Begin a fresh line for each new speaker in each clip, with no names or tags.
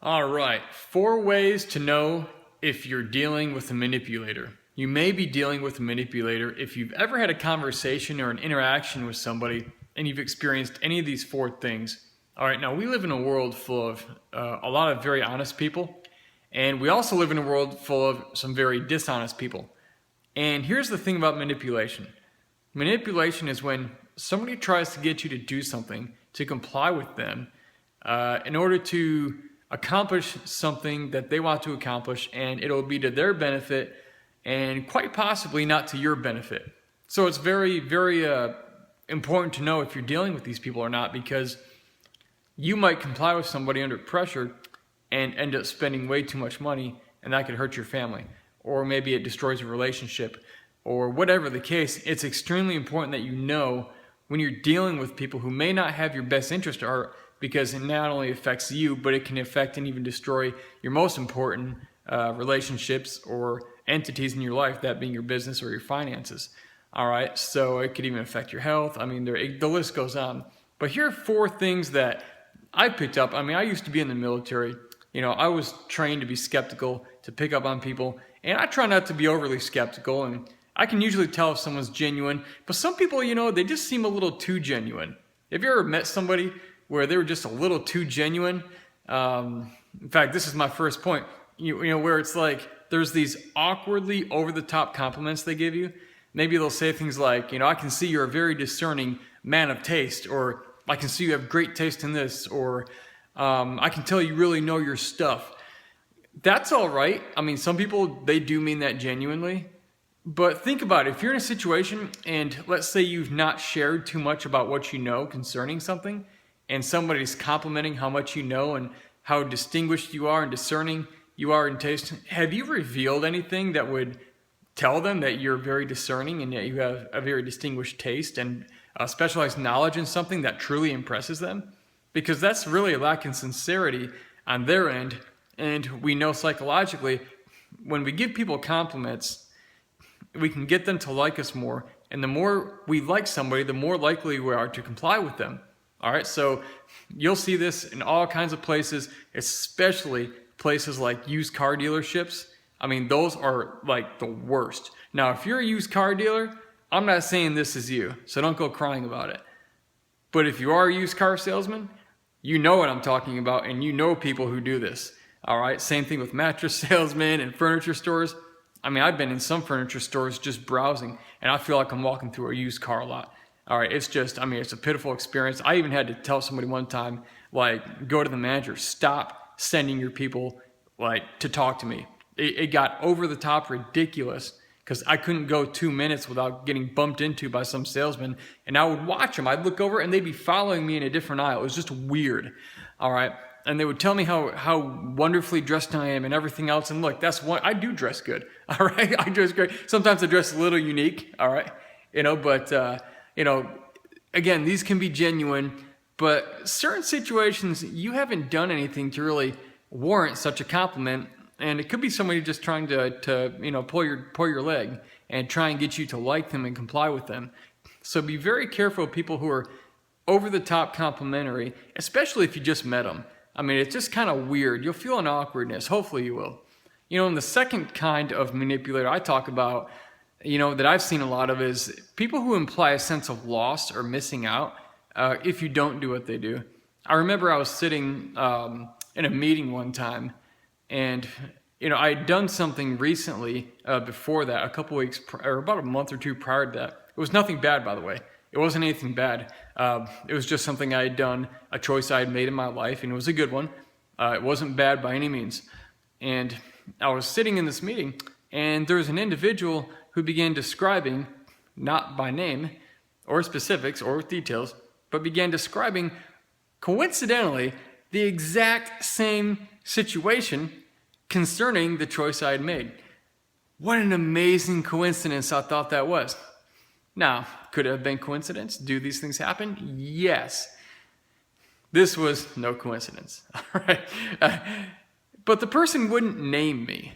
All right, 4 ways to know if you're dealing with a manipulator. You may be dealing with a manipulator if you've ever had a conversation or an interaction with somebody and you've experienced any of these 4 things. All right, now we live in a world full of a lot of very honest people, and we also live in a world full of some very dishonest people. And here's the thing about manipulation. Manipulation is when somebody tries to get you to do something, to comply with them, in order to accomplish something that they want to accomplish, and it'll be to their benefit and quite possibly not to your benefit. So it's very, very important to know if you're dealing with these people or not, because you might comply with somebody under pressure and end up spending way too much money, and that could hurt your family, or maybe it destroys a relationship, or whatever the case. It's extremely important that you know when you're dealing with people who may not have your best interest at heart, because it not only affects you, but it can affect and even destroy your most important relationships or entities in your life, that being your business or your finances. All right, so it could even affect your health. I mean, the list goes on. But here are 4 things that I picked up. I mean, I used to be in the military. You know, I was trained to be skeptical, to pick up on people, and I try not to be overly skeptical, and I can usually tell if someone's genuine. But some people, you know, they just seem a little too genuine. Have you ever met somebody where they were just a little too genuine? In fact, this is my first point. You know, where it's like there's these awkwardly over-the-top compliments they give you. Maybe they'll say things like, you know, I can see you're a very discerning man of taste, or I can see you have great taste in this, or I can tell you really know your stuff. That's all right. I mean, some people, they do mean that genuinely. But think about it. If you're in a situation and let's say you've not shared too much about what you know concerning something, and somebody's complimenting how much you know and how distinguished you are and discerning you are in taste, have you revealed anything that would tell them that you're very discerning and that you have a very distinguished taste and specialized knowledge in something that truly impresses them? Because that's really a lack in sincerity on their end. And we know psychologically, when we give people compliments, we can get them to like us more. And the more we like somebody, the more likely we are to comply with them. All right, so you'll see this in all kinds of places, especially places like used car dealerships. I mean, those are like the worst. Now, if you're a used car dealer, I'm not saying this is you, so don't go crying about it. But if you are a used car salesman, you know what I'm talking about, and you know people who do this. All right, same thing with mattress salesmen and furniture stores. I mean, I've been in some furniture stores just browsing, and I feel like I'm walking through a used car lot. All right, it's just, I mean, it's a pitiful experience. I even had to tell somebody one time, like, go to the manager, stop sending your people, like, to talk to me. It got over the top ridiculous because I couldn't go 2 minutes without getting bumped into by some salesman, and I would watch them. I'd look over, and they'd be following me in a different aisle. It was just weird, all right? And they would tell me how wonderfully dressed I am and everything else, and look, that's one, I do dress good, all right? I dress great. Sometimes I dress a little unique, all right? You know, but... you know, again, these can be genuine, but certain situations, you haven't done anything to really warrant such a compliment, and it could be somebody just trying to you know, pull your leg and try and get you to like them and comply with them. So be very careful of people who are over-the-top complimentary, especially if you just met them. I mean, it's just kind of weird. You'll feel an awkwardness. Hopefully you will. You know, and the second kind of manipulator I talk about, you know, that I've seen a lot of is people who imply a sense of loss or missing out if you don't do what they do. I remember I was sitting in a meeting one time, and, you know, I had done something recently before that, a couple weeks, or about a month or 2 prior to that. It was nothing bad, by the way. It wasn't anything bad. It was just something I had done, a choice I had made in my life, and it was a good one. It wasn't bad by any means. And I was sitting in this meeting, and there was an individual who began describing, not by name or specifics or details, but began describing, coincidentally, the exact same situation concerning the choice I had made. What an amazing coincidence I thought that was. Now, could it have been coincidence? Do these things happen? Yes. This was no coincidence. All right. But the person wouldn't name me.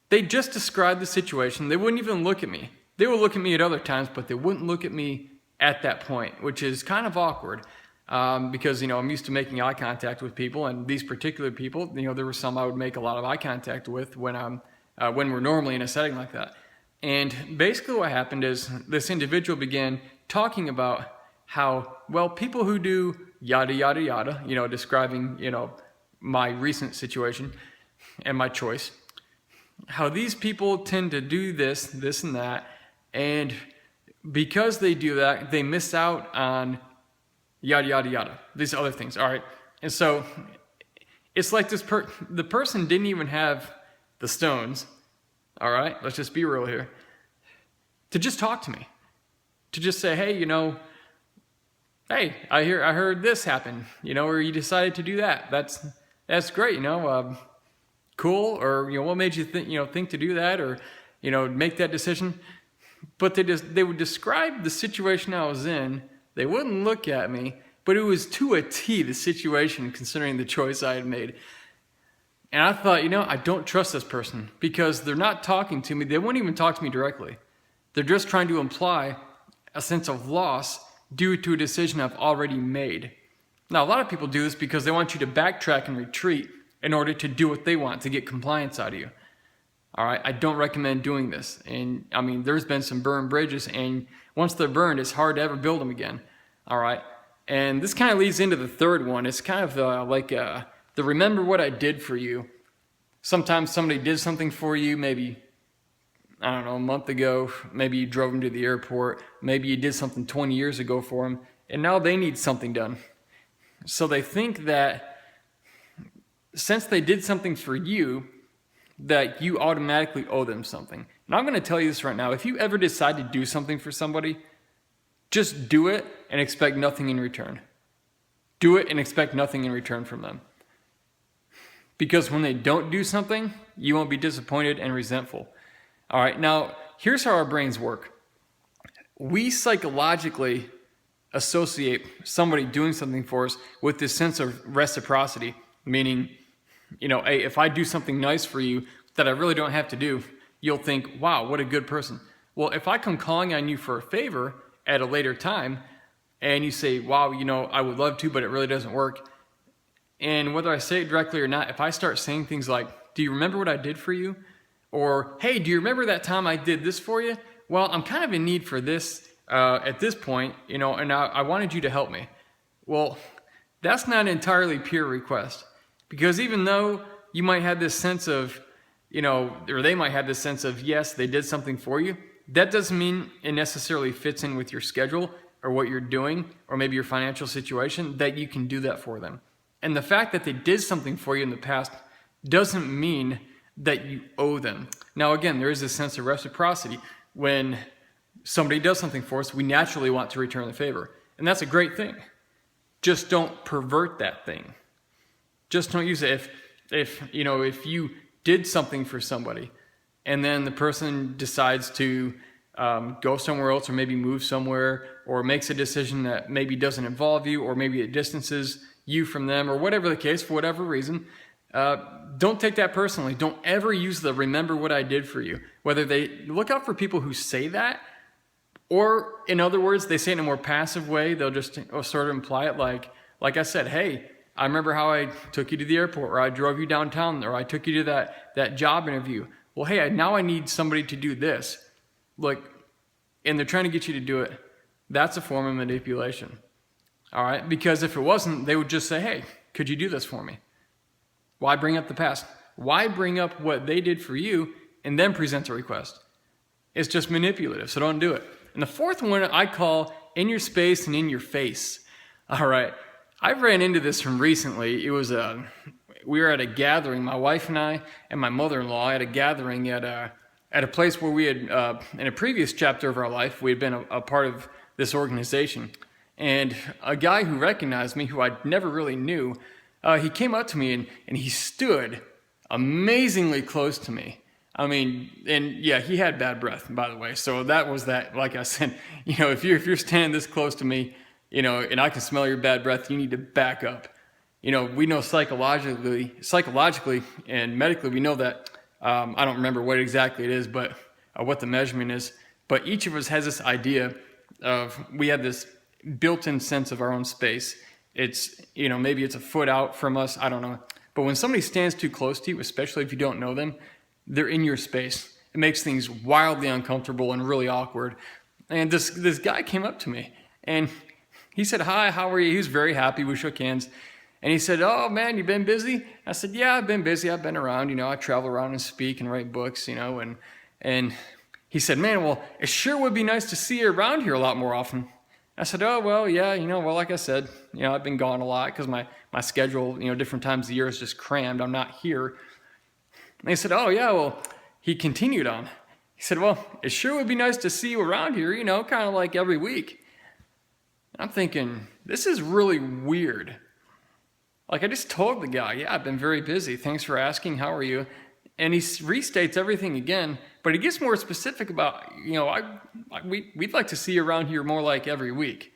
They just described the situation. They wouldn't even look at me. They would look at me at other times, but they wouldn't look at me at that point, which is kind of awkward. because, I'm used to making eye contact with people, and these particular people, there were some I would make a lot of eye contact with when we're normally in a setting like that. And basically what happened is this individual began talking about how, well, people who do yada, yada, yada, describing, my recent situation and my choice, how these people tend to do this, and that, and because they do that, they miss out on yada, yada, yada, these other things, all right? And so it's like the person didn't even have the stones, all right? Let's just be real here, to just talk to me, to just say, hey, hey, I heard this happen, or you decided to do that. That's great, cool, or what made you think to do that, or make that decision. But they would describe the situation I was in. They wouldn't look at me, but it was to a T the situation, considering the choice I had made. And I thought, I don't trust this person because they're not talking to me. They won't even talk to me directly. They're just trying to imply a sense of loss due to a decision I've already made. Now, a lot of people do this because they want you to backtrack and retreat in order to do what they want, to get compliance out of you. All right, I don't recommend doing this. And there's been some burned bridges, and once they're burned, it's hard to ever build them again. All right, and this kind of leads into the third one. It's kind of the remember what I did for you. Sometimes somebody did something for you, maybe, I don't know, a month ago. Maybe you drove them to the airport. Maybe you did something 20 years ago for them, and now they need something done. So they think that since they did something for you, that you automatically owe them something. And I'm going to tell you this right now. If you ever decide to do something for somebody, just do it and expect nothing in return. Do it and expect nothing in return from them. Because when they don't do something, you won't be disappointed and resentful. All right, now here's how our brains work. We psychologically associate somebody doing something for us with this sense of reciprocity, meaning, hey, if I do something nice for you that I really don't have to do, you'll think, wow, what a good person. Well, if I come calling on you for a favor at a later time, and you say, wow, I would love to, but it really doesn't work. And whether I say it directly or not, if I start saying things like, do you remember what I did for you? Or, hey, do you remember that time I did this for you? Well, I'm kind of in need for this at this point, and I wanted you to help me. Well, that's not an entirely pure request. Because even though you might have this sense of, or they might have this sense of, yes, they did something for you, that doesn't mean it necessarily fits in with your schedule or what you're doing or maybe your financial situation that you can do that for them. And the fact that they did something for you in the past doesn't mean that you owe them. Now, again, there is this sense of reciprocity. When somebody does something for us, we naturally want to return the favor. And that's a great thing. Just don't pervert that thing. Just don't use it. If you did something for somebody and then the person decides to go somewhere else or maybe move somewhere or makes a decision that maybe doesn't involve you or maybe it distances you from them or whatever the case, for whatever reason, don't take that personally. Don't ever use the remember what I did for you. Whether they look out for people who say that, or in other words, they say it in a more passive way. They'll just sort of imply it like I said, hey, I remember how I took you to the airport, or I drove you downtown, or I took you to that job interview. Well, hey, now I need somebody to do this. Look, and they're trying to get you to do it. That's a form of manipulation. All right? Because if it wasn't, they would just say, hey, could you do this for me? Why bring up the past? Why bring up what they did for you and then present a request? It's just manipulative, so don't do it. And the fourth one I call in your space and in your face. All right. I ran into this from recently. It was we were at a gathering, my wife and I and my mother-in-law at a gathering at a place where we had, in a previous chapter of our life, we had been a part of this organization. And a guy who recognized me, who I never really knew, he came up to me and he stood amazingly close to me. I mean, and yeah, he had bad breath, by the way. So that was that. Like I said, if you're standing this close to me, and I can smell your bad breath, you need to back up. We know psychologically and medically, we know that. I don't remember what exactly it is, but what the measurement is. But each of us has this idea of we have this built-in sense of our own space, it's, maybe it's a foot out from us, I don't know. But when somebody stands too close to you, especially if you don't know them, they're in your space. It makes things wildly uncomfortable and really awkward. And this guy came up to me and he said, "Hi, how are you?" He was very happy. We shook hands. And he said, "Oh man, you been busy?" I said, "Yeah, I've been busy. I've been around, I travel around and speak and write books, and he said, "Man, well, it sure would be nice to see you around here a lot more often." I said, "Oh, well, yeah, well, like I said, I've been gone a lot because my schedule, different times of the year is just crammed. I'm not here." And he said, "Oh, yeah, well," he continued on. He said, "Well, it sure would be nice to see you around here, kind of like every week." And I'm thinking, this is really weird. Like I just told the guy, "Yeah, I've been very busy. Thanks for asking. How are you?" And he restates everything again, but he gets more specific about, we'd like to see you around here more like every week.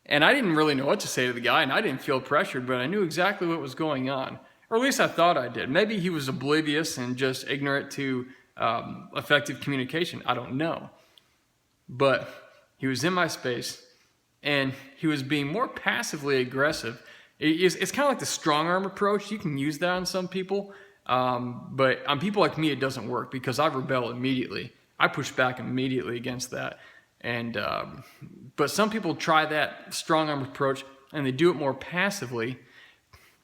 And I didn't really know what to say to the guy, and I didn't feel pressured, but I knew exactly what was going on. Or at least I thought I did. Maybe he was oblivious and just ignorant to effective communication. I don't know. But he was in my space, and he was being more passively aggressive. It's kind of like the strong arm approach. You can use that on some people. But on people like me, it doesn't work because I rebel immediately. I push back immediately against that. And but some people try that strong arm approach and they do it more passively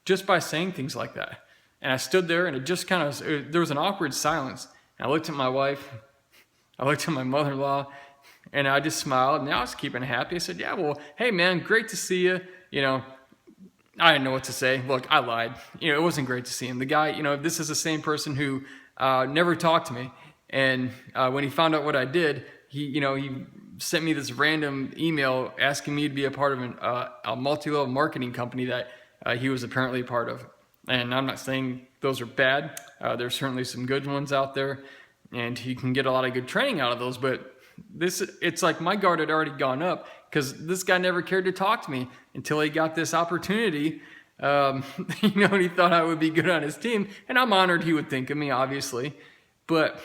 just by saying things like that. And I stood there and it just there was an awkward silence. And I looked at my wife, I looked at my mother-in-law, and I just smiled and I was keeping happy. I said, "Yeah, well, hey man, great to see you." I didn't know what to say. Look, I lied. It wasn't great to see him. The guy, this is the same person who never talked to me. And when he found out what I did, he sent me this random email asking me to be a part of a multi-level marketing company that he was apparently a part of. And I'm not saying those are bad. There's certainly some good ones out there, and you can get a lot of good training out of those. But it's like my guard had already gone up because this guy never cared to talk to me until he got this opportunity. And he thought I would be good on his team, and I'm honored he would think of me, obviously. But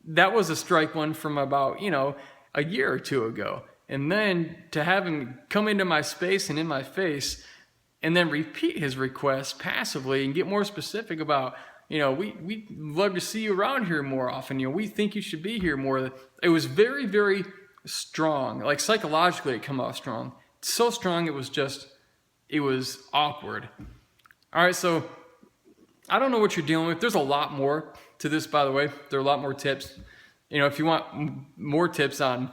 that was a strike one from about, a year or two ago. And then to have him come into my space and in my face and then repeat his request passively and get more specific about, we'd love to see you around here more often. We think you should be here more. It was very, very strong. Like psychologically, it came off strong. So strong, it was awkward. All right, so I don't know what you're dealing with. There's a lot more to this, by the way. There are a lot more tips. If you want more tips on,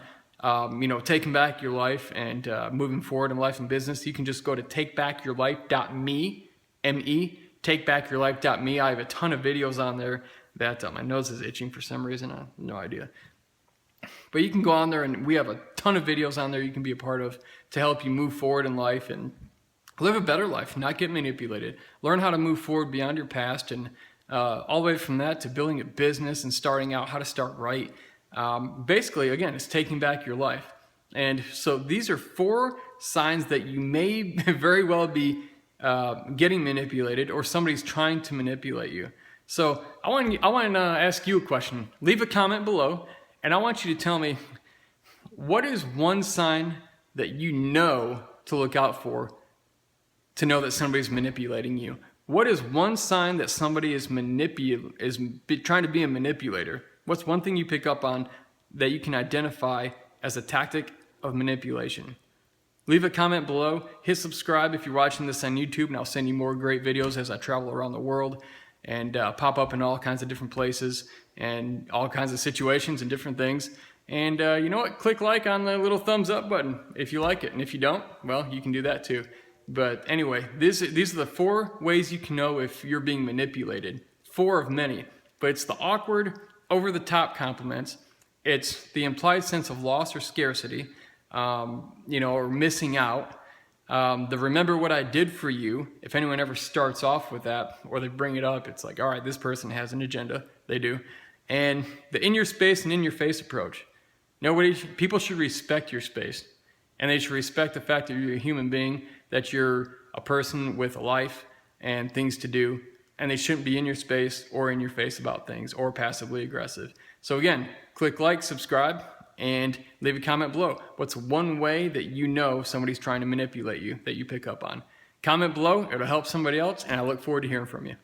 taking back your life and moving forward in life and business, you can just go to takebackyourlife.me, M-E, takebackyourlife.me. I have a ton of videos on there that my nose is itching for some reason. I have no idea. But you can go on there, and we have a ton of videos on there you can be a part of to help you move forward in life and live a better life, not get manipulated. Learn how to move forward beyond your past, and all the way from that to building a business and starting out, how to start right. Basically, again, it's taking back your life. And so these are 4 signs that you may very well be getting manipulated, or somebody's trying to manipulate you. So I want to ask you a question. Leave a comment below, and I want you to tell me, what is one sign that you know to look out for to know that somebody's manipulating you? What is one sign that somebody is trying to be a manipulator? What's one thing you pick up on that you can identify as a tactic of manipulation? Leave a comment below. Hit subscribe if you're watching this on YouTube, and I'll send you more great videos as I travel around the world and pop up in all kinds of different places and all kinds of situations and different things. And you know what? Click like on the little thumbs up button if you like it. And if you don't, well, you can do that too. But anyway, these are the 4 ways you can know if you're being manipulated. 4 of many. But it's the awkward, over-the-top compliments. It's the implied sense of loss or scarcity, or missing out. The remember what I did for you. If anyone ever starts off with that, or they bring it up, it's like, all right, this person has an agenda. They do. And the in your space and in your face approach. People should respect your space. And they should respect the fact that you're a human being, that you're a person with a life and things to do. And they shouldn't be in your space or in your face about things or passively aggressive. So again, click like, subscribe. and leave a comment below. What's one way that you know somebody's trying to manipulate you that you pick up on? Comment below, it'll help somebody else, and I look forward to hearing from you.